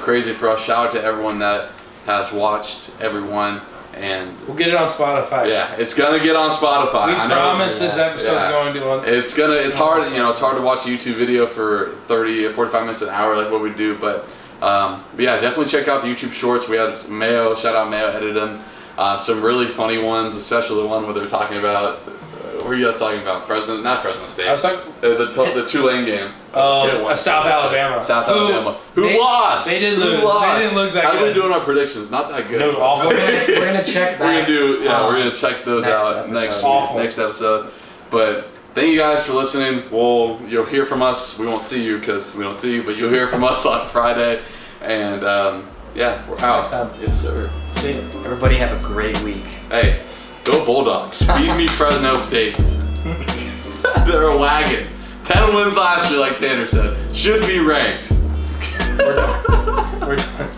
crazy for us. Shout out to everyone that has watched everyone. And we'll get it on Spotify. Yeah, it's gonna get on Spotify. We promise this episode's going to. It's hard. It's hard to watch a YouTube video for 30 or 45 minutes an hour, like what we do. But yeah, definitely check out the YouTube shorts. We had Mayo. Shout out Mayo, edited them. Some really funny ones, especially the one where they're talking about. What were you guys talking about? Not Fresno State. I was talking the Tulane game. South Alabama. Who lost? They did lose. They didn't look that good. How are we doing our predictions? Not that good. No, awful. We're gonna check that. We're gonna check those out next episode. But thank you guys for listening. You'll hear from us. We won't see you because we don't see you, but you'll hear from us on Friday. And yeah, we're out. Next time. Yes, sir. See you. Everybody have a great week. Hey, go Bulldogs. Beat me Fresno State. They're a wagon. 10 wins last year, like Tanner said. Should be ranked. We're done.